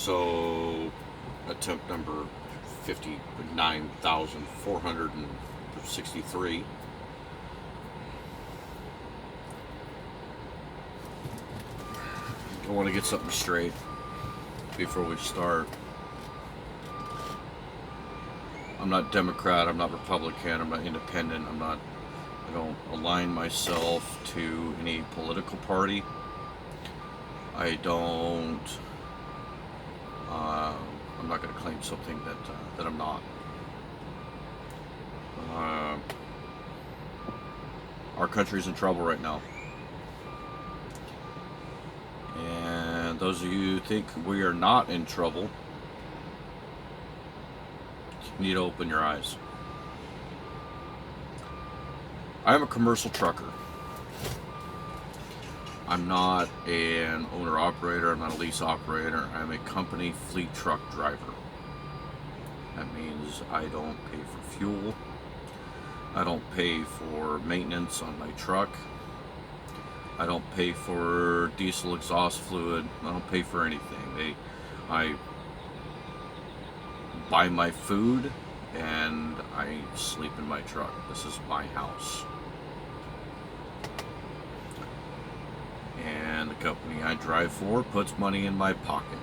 So, attempt number 59,463. I want to get something straight before we start. I'm not Democrat, I'm not Republican, I'm not independent, I don't align myself to any political party. I don't, uh, I'm not going to claim something that I'm not. Uh, our country's in trouble right now. And those of you who think we are not in trouble, you need to open your eyes. I am a commercial trucker. I'm not an owner operator, I'm not a lease operator, I'm a company fleet truck driver. That means I don't pay for fuel, I don't pay for maintenance on my truck, I don't pay for diesel exhaust fluid, I don't pay for anything. I buy my food and I sleep in my truck. This is my house. And the company I drive for puts money in my pocket.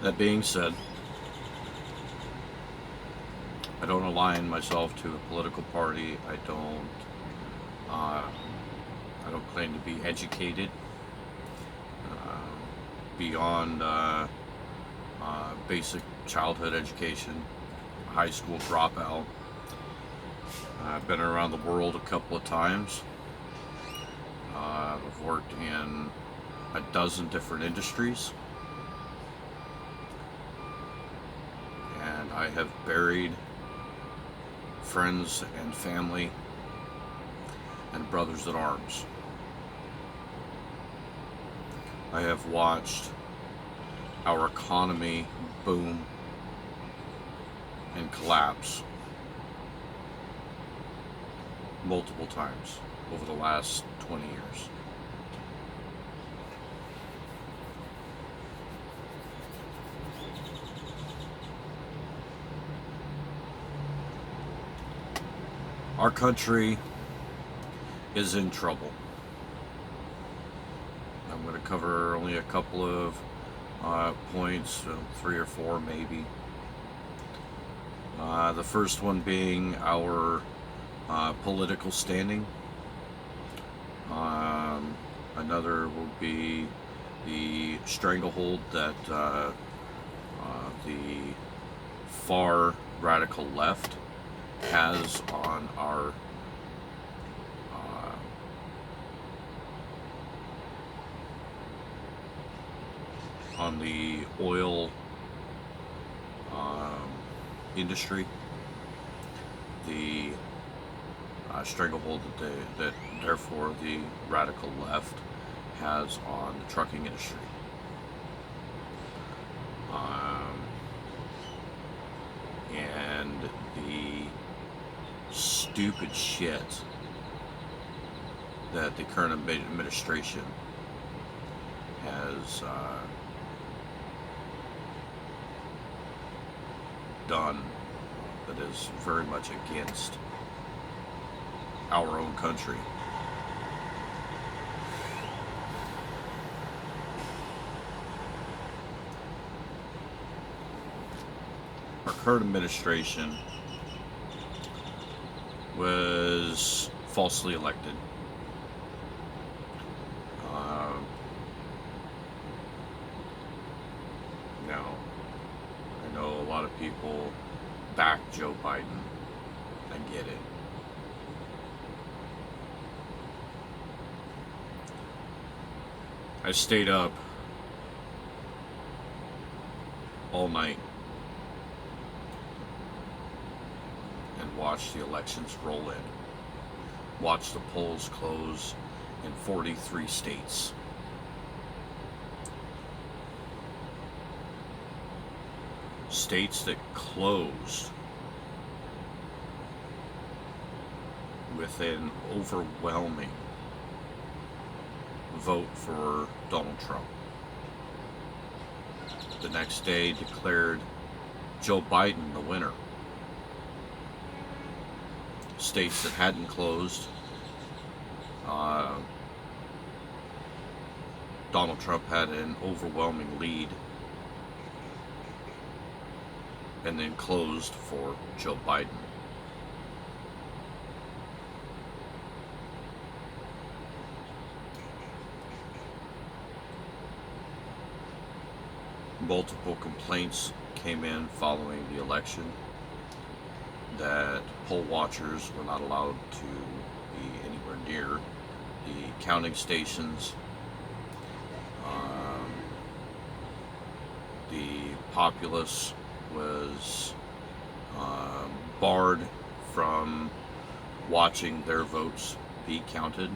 That being said, I don't align myself to a political party. I don't claim to be educated beyond basic childhood education, high school dropout. I've been around the world a couple of times. I've worked in a dozen different industries. And I have buried friends and family and brothers at arms. I have watched our economy boom and collapse multiple times over the last 20 years. Our country is in trouble. I'm going to cover only a couple of points, 3 or 4 maybe. The first one being our political standing. Another will be the stranglehold that the far radical left has on our on the oil industry, the stranglehold that therefore the radical left has on the trucking industry. And the stupid shit that the current administration has done that is very much against our own country. Our current administration was falsely elected. Now, I know a lot of people back Joe Biden. I get it. I stayed up all night and watched the elections roll in. Watched the polls close in 43 states. States that closed with an overwhelming vote for Donald Trump. The next day declared Joe Biden the winner. States that hadn't closed, Donald Trump had an overwhelming lead, and then closed for Joe Biden. Multiple complaints came in following the election that poll watchers were not allowed to be anywhere near the counting stations. The populace was barred from watching their votes be counted.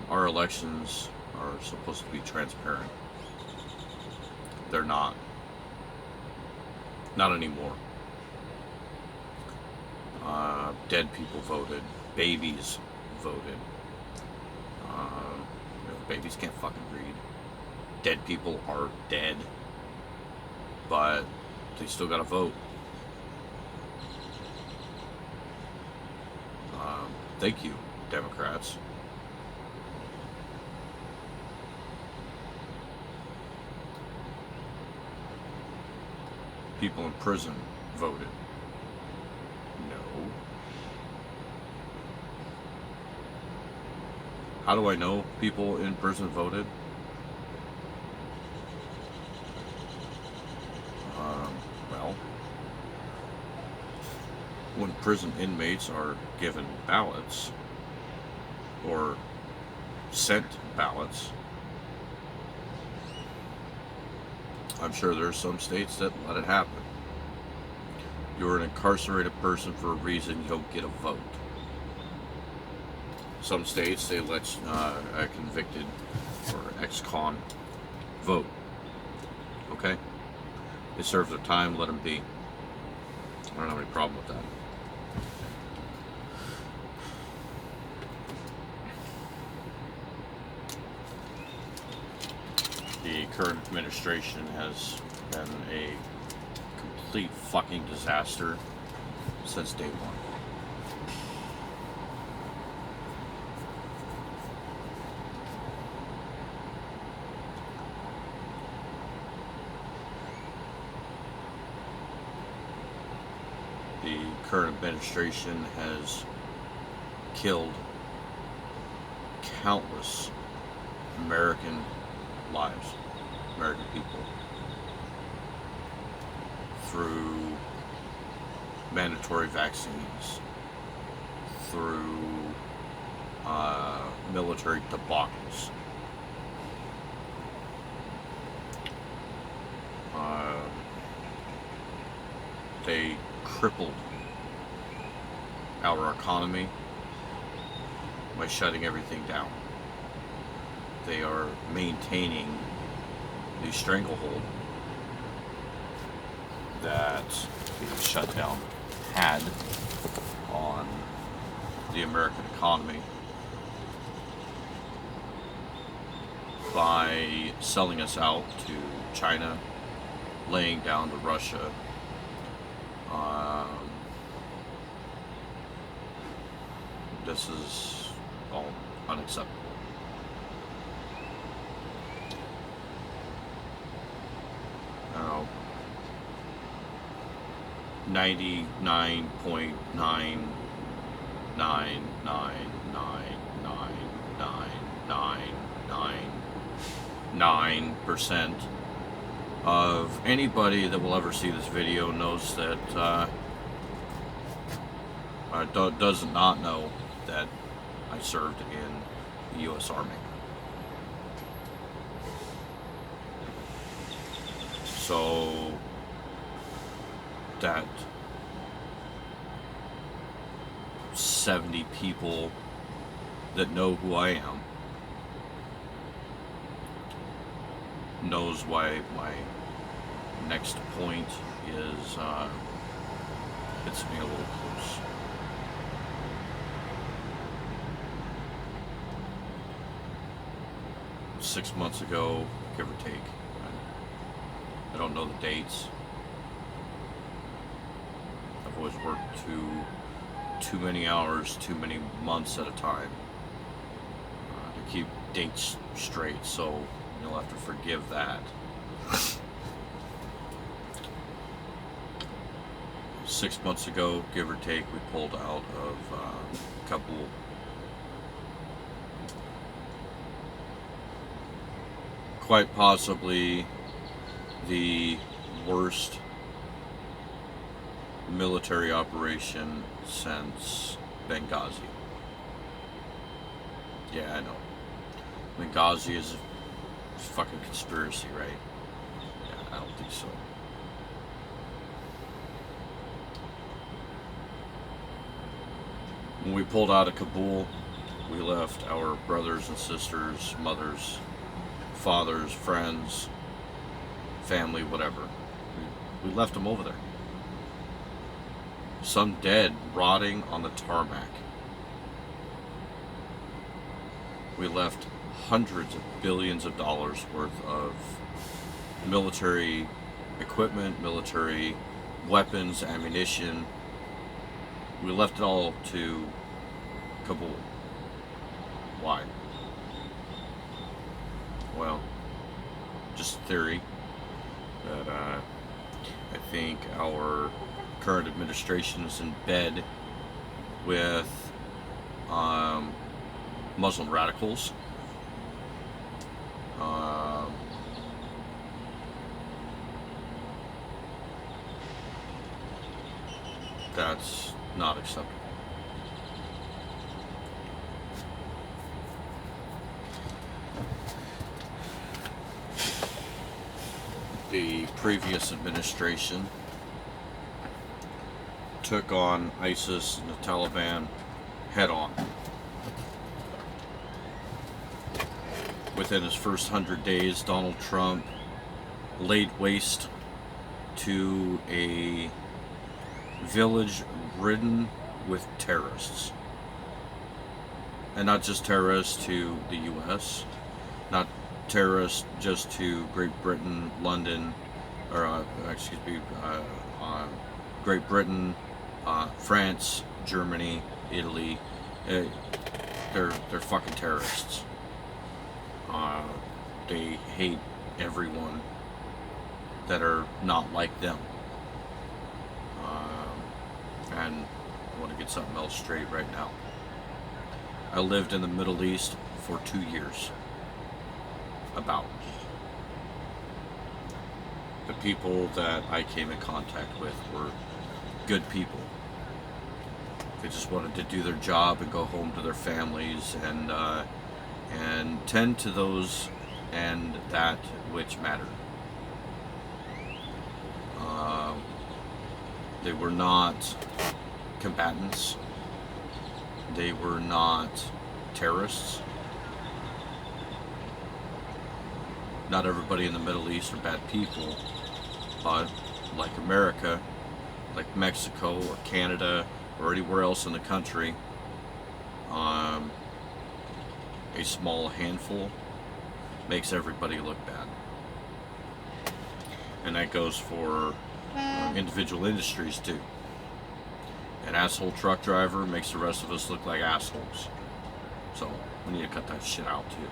Our elections are supposed to be transparent. They're not. Not anymore. Dead people voted. Babies voted. Babies can't fucking read. Dead people are dead. But they still gotta vote. Thank you, Democrats. People in prison voted. No. How do I know people in prison voted? Well, when prison inmates are given ballots or sent ballots, I'm sure there's some states that let it happen. You're an incarcerated person for a reason, you don't get a vote. Some states, they let a convicted or ex-con vote. Okay? They serve their time, let them be. I don't have any problem with that. The current administration has been a complete fucking disaster since day one. The current administration has killed countless American lives, American people, through mandatory vaccines, through military debacles, they crippled our economy by shutting everything down. They are maintaining the stranglehold that the shutdown had on the American economy by selling us out to China, laying down to Russia. This is all unacceptable. Now, 99.9999999% of anybody that will ever see this video knows that does not know that I served in the U.S. Army. So that 70 people that know who I am knows why my next point is hits me a little close. 6 months ago, give or take. I don't know the dates. I've always worked too many hours, too many months at a time to keep dates straight, so you'll have to forgive that. 6 months ago, give or take, we pulled out of Kabul. Quite possibly the worst military operation since Benghazi. Yeah, I know. Benghazi is a fucking conspiracy, right? Yeah, I don't think so. When we pulled out of Kabul, we left our brothers and sisters, mothers, fathers, friends, family, whatever. We left them over there. Some dead, rotting on the tarmac. We left hundreds of billions of dollars worth of military equipment, military weapons, ammunition. We left it all to Kabul. Why? Well, just theory that I think our current administration is in bed with Muslim radicals. That's not acceptable. The previous administration took on ISIS and the Taliban head on. Within his first 100 days, Donald Trump laid waste to a village ridden with terrorists. And not just terrorists to the US, not terrorists just to Great Britain, London, or Great Britain, France, Germany, Italy. They're fucking terrorists. They hate everyone that are not like them. And I want to get something else straight right now. I lived in the Middle East for 2 years. About. The people that I came in contact with were good people. They just wanted to do their job and go home to their families and tend to those and that which mattered. They were not combatants. They were not terrorists. Not everybody in the Middle East are bad people, but like America, like Mexico or Canada or anywhere else in the country, a small handful makes everybody look bad. And that goes for individual industries too. An asshole truck driver makes the rest of us look like assholes. So we need to cut that shit out too.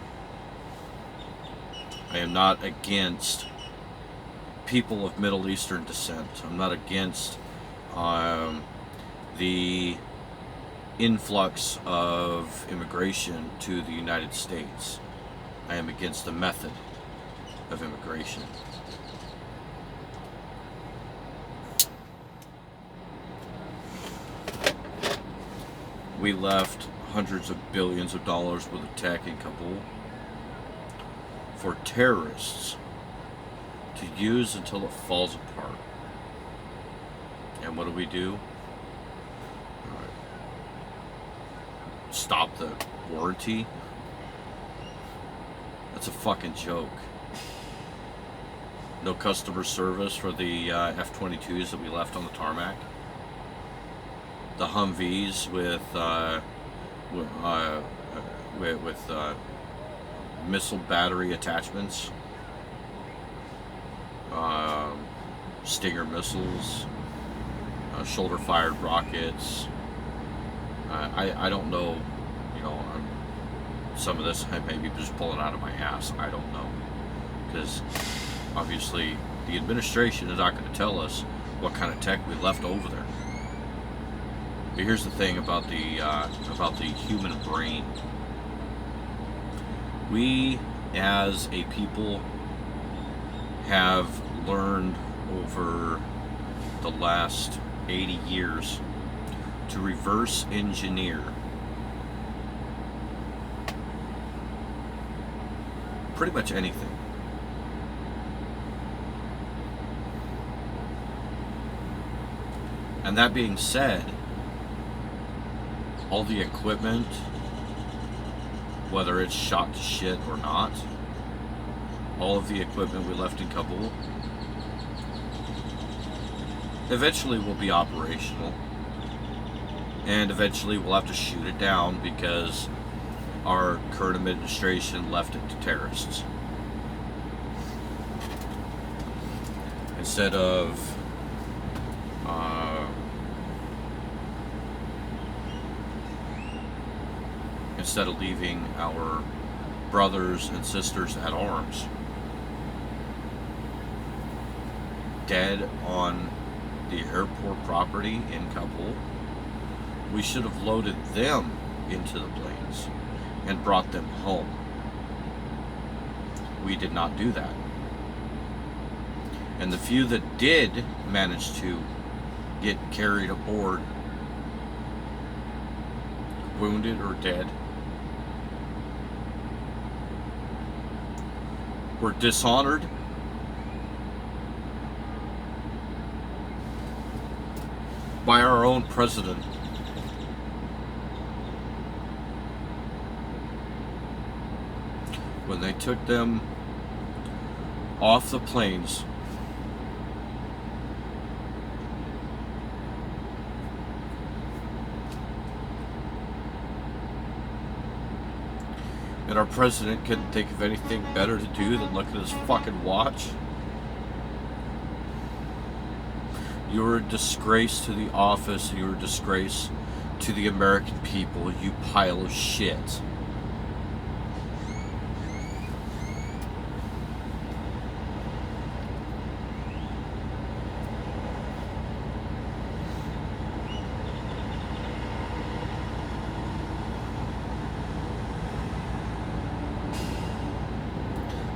I am not against people of Middle Eastern descent. I'm not against the influx of immigration to the United States. I am against the method of immigration. We left hundreds of billions of dollars worth of tech in Kabul for terrorists to use until it falls apart. And what do? Stop the warranty? That's a fucking joke. No customer service for the F-22s that we left on the tarmac. The Humvees with missile battery attachments, Stinger missiles, shoulder-fired rockets. I don't know, you know, some of this I may be just pulling out of my ass. I don't know, because obviously the administration is not going to tell us what kind of tech we left over there. But here's the thing about the human brain. We, as a people, have learned over the last 80 years to reverse engineer pretty much anything. And that being said, all the equipment, whether it's shot to shit or not, all of the equipment we left in Kabul eventually will be operational, and eventually we'll have to shoot it down because our current administration left it to terrorists. Instead of leaving our brothers and sisters at arms dead on the airport property in Kabul, we should have loaded them into the planes and brought them home. We did not do that. And the few that did manage to get carried aboard, wounded or dead, were dishonored by our own president. When they took them off the planes, and our president couldn't think of anything better to do than look at his fucking watch. You were a disgrace to the office. You were a disgrace to the American people, you pile of shit.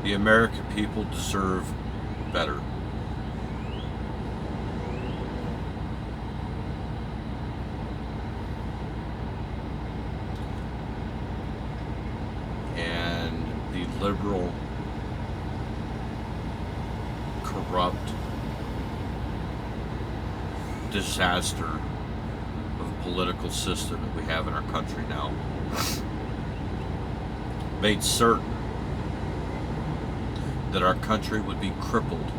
The American people deserve better. And the liberal, corrupt disaster of a political system that we have in our country now made certain that our country would be crippled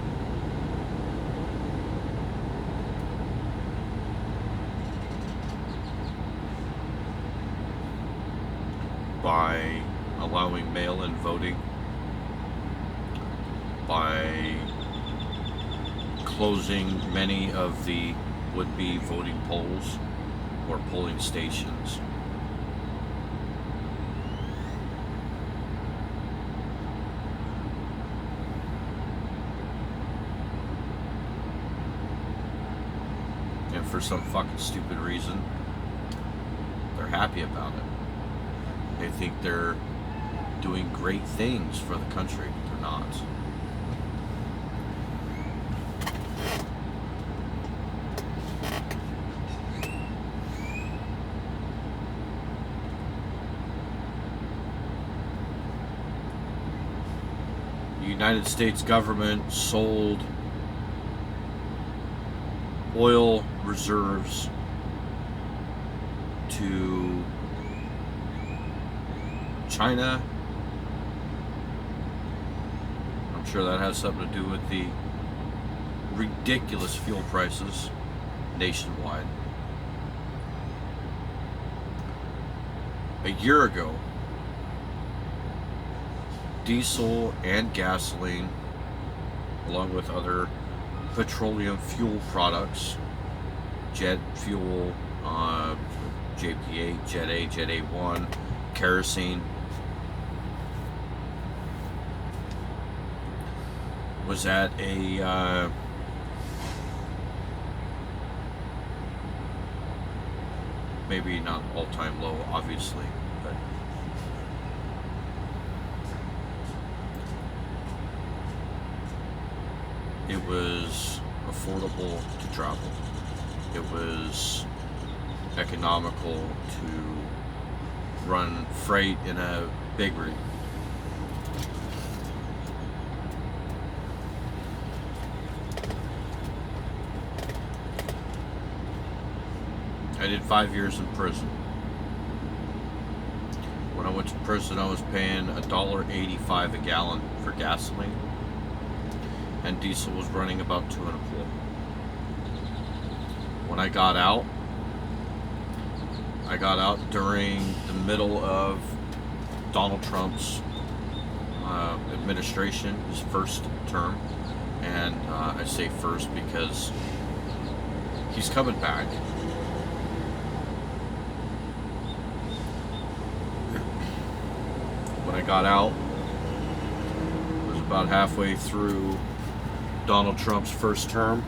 by allowing mail-in voting, by closing many of the would-be voting polls or polling stations. And for some fucking stupid reason, they're happy about it. They think they're doing great things for the country, but they're not. The United States government sold oil reserves to China. I'm sure that has something to do with the ridiculous fuel prices nationwide. A year ago, diesel and gasoline, along with other petroleum fuel products, jet fuel, JP8, Jet A, Jet A1, kerosene, was at a maybe not all-time low, obviously, but it was affordable to travel. It was economical to run freight in a big rig. I did 5 years in prison. When I went to prison, I was paying $1.85 a gallon for gasoline, and diesel was running about $2.25. When I got out during the middle of Donald Trump's administration, his first term, and I say first because he's coming back. When I got out, it was about halfway through Donald Trump's first term,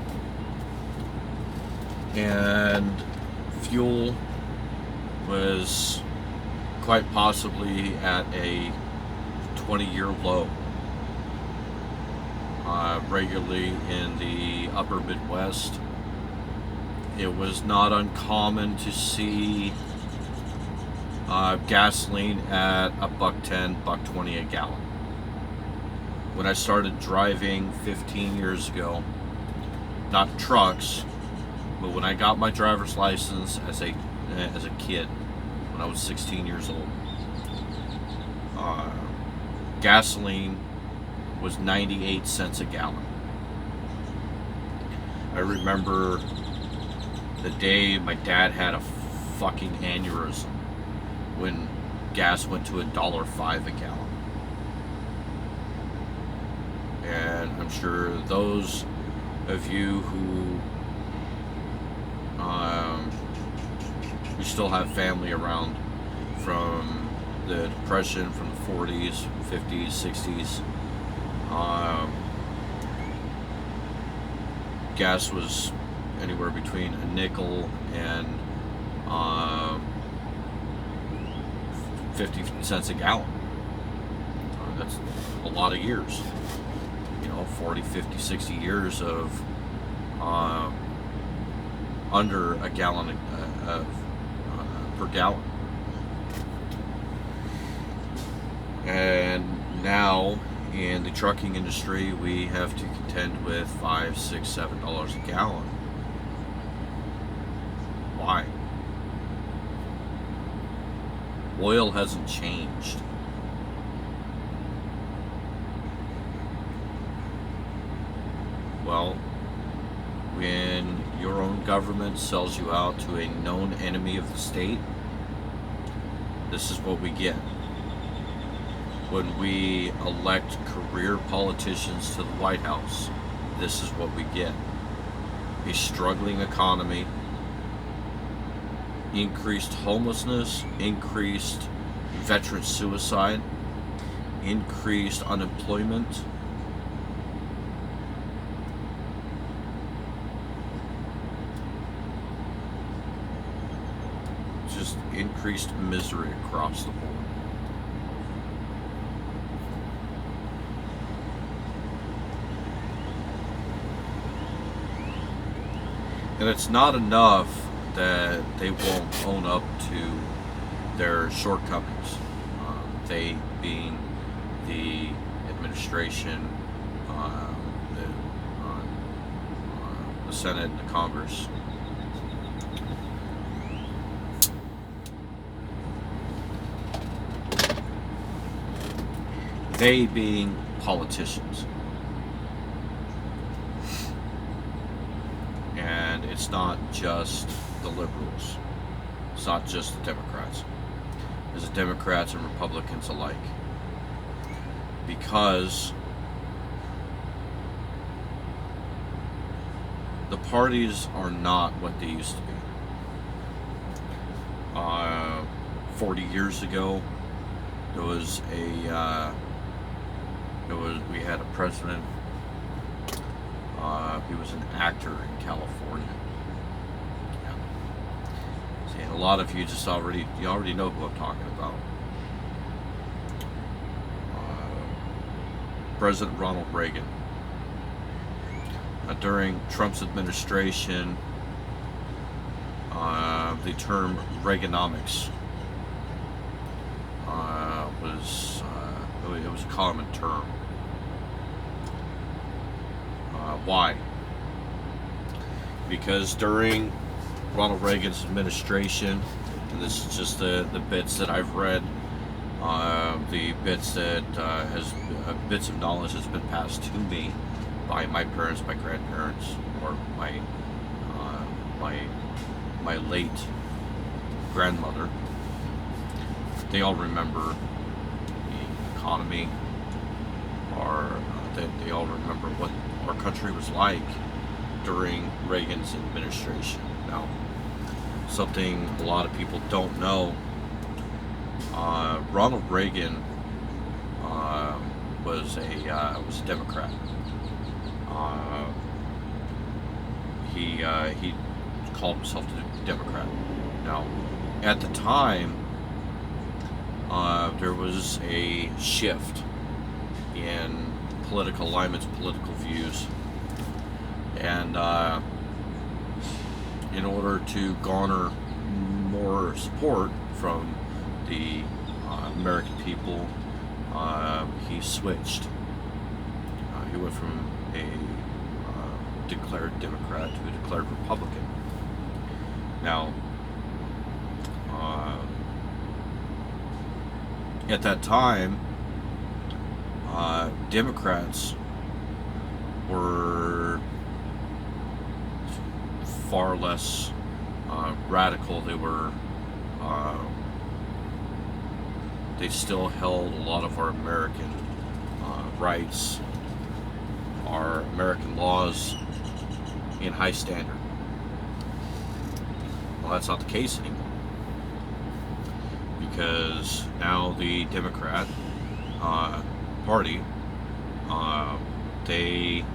and fuel was quite possibly at a 20-year low. Regularly in the upper Midwest, it was not uncommon to see gasoline at $1.10, $1.20 a gallon. When I started driving 15 years ago, not trucks, but when I got my driver's license as a kid, when I was 16 years old, gasoline was 98 cents a gallon. I remember the day my dad had a fucking aneurysm when gas went to $1.05 a gallon. And I'm sure those of you who still have family around from the Depression, from the 40s, 50s, 60s, gas was anywhere between a nickel and 50 cents a gallon. That's a lot of years. 40, 50, 60 years of under a gallon per gallon. And now in the trucking industry, we have to contend with $5, $6, $7 a gallon. Why? Oil hasn't changed. Well, when your own government sells you out to a known enemy of the state, this is what we get. When we elect career politicians to the White House, this is what we get. A struggling economy, increased homelessness, increased veteran suicide, increased unemployment, just increased misery across the board. And it's not enough that they won't own up to their shortcomings. They being the administration, the Senate, and the Congress. They being politicians. And it's not just the liberals. It's not just the Democrats. There's Democrats and Republicans alike. because the parties are not what they used to be. 40 years ago, we had a president. He was an actor in California. Yeah. See, and a lot of you you already know who I'm talking about. President Ronald Reagan. During Trump's administration, the term Reaganomics was a common term. Why? Because during Ronald Reagan's administration, and this is just the bits that I've read, the bits that bits of knowledge has been passed to me by my parents, my grandparents, or my late grandmother. They all remember the economy, or they all remember what our country was like during Reagan's administration. Now, something a lot of people don't know, Ronald Reagan was a Democrat. He called himself a Democrat. Now, at the time, there was a shift in political alignments, political views, and in order to garner more support from the American people, he switched. He went from a declared Democrat to a declared Republican. Now, at that time, Democrats were far less radical. They still held a lot of our American rights, our American laws in high standard. Well, that's not the case anymore, because now the Democrat Party, they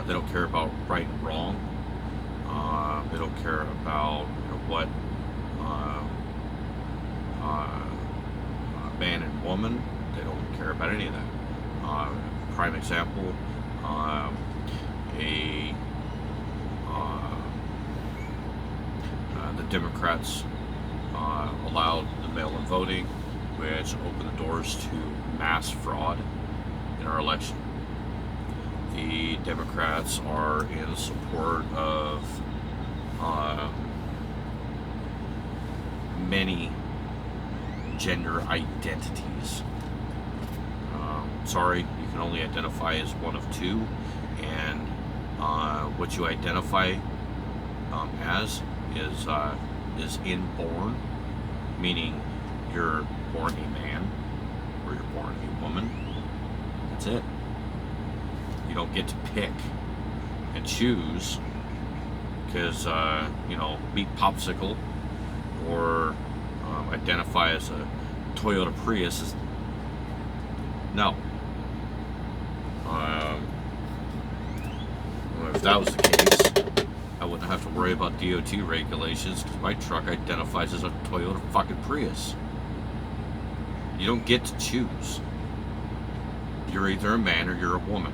don't care about right and wrong. They don't care about what man and woman. They don't care about any of that. Prime example, the Democrats allowed the mail-in voting, which opened the doors to mass fraud in our election. The Democrats are in support of many gender identities. Sorry, you can only identify as one of two, and what you identify as is inborn, meaning you're born a man or you're born a woman. That's it. You don't get to pick and choose, because meet popsicle or identify as a Toyota Prius is no. If that was the case, I wouldn't have to worry about DOT regulations, because my truck identifies as a Toyota fucking Prius. You don't get to choose. You're either a man or you're a woman.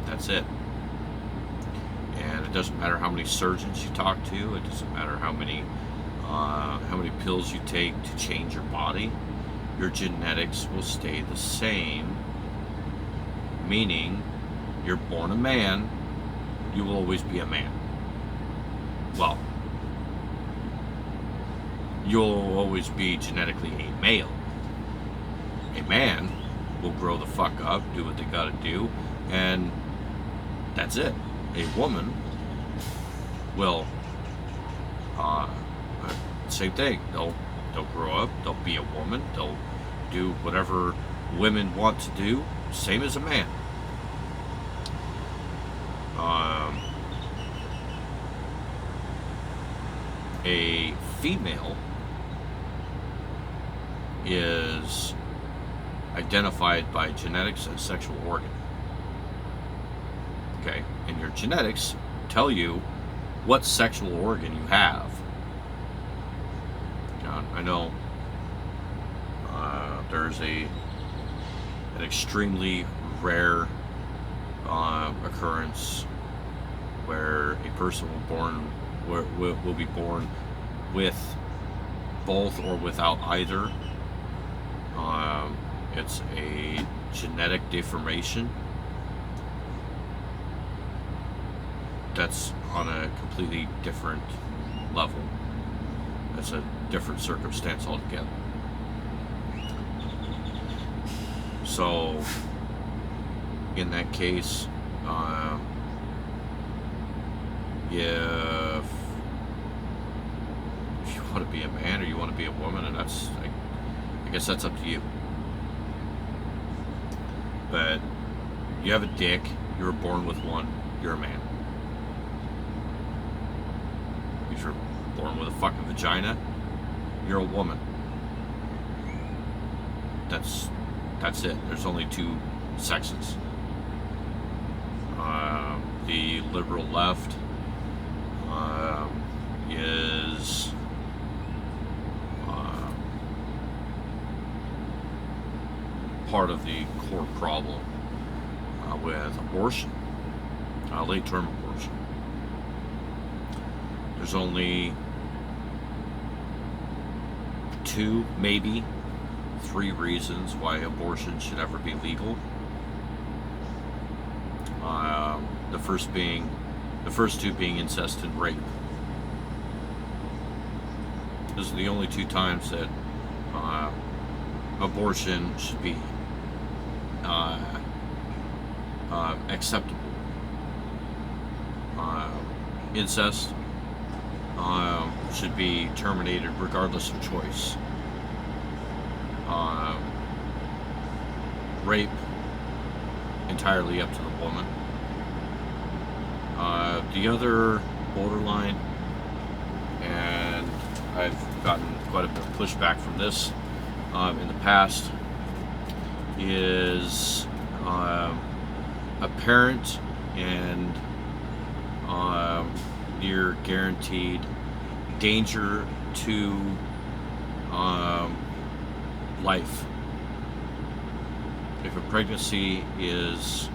That's it. And it doesn't matter how many surgeons you talk to. It doesn't matter how many pills you take to change your body. Your genetics will stay the same. Meaning, you're born a man, you will always be a man. Well, you'll always be genetically a male. A man will grow the fuck up, do what they gotta do, and that's it. A woman will, same thing. They'll grow up, they'll be a woman, they'll do whatever women want to do, same as a man. A female is identified by genetics as sexual organ. Okay, and your genetics tell you what sexual organ you have. I know there's an extremely rare occurrence where a person will be born with both or without either. It's a genetic deformation that's on a completely different level. It's a different circumstance altogether. So, in that case, if you want to be a man or you want to be a woman, and I guess that's up to you. But you have a dick, you were born with one, you're a man. If you're born with a fucking vagina, you're a woman. That's it. There's only two sexes. The liberal left is part of the core problem with abortion, late-term abortion. There's only 2, maybe 3 reasons why abortion should ever be legal. The first 2 being incest and rape. Those are the only 2 times that abortion should be acceptable. Incest should be terminated regardless of choice. Rape, entirely up to the woman. The other borderline, and I've gotten quite a bit of pushback from this in the past, is a parent and near guaranteed danger to life. If a pregnancy is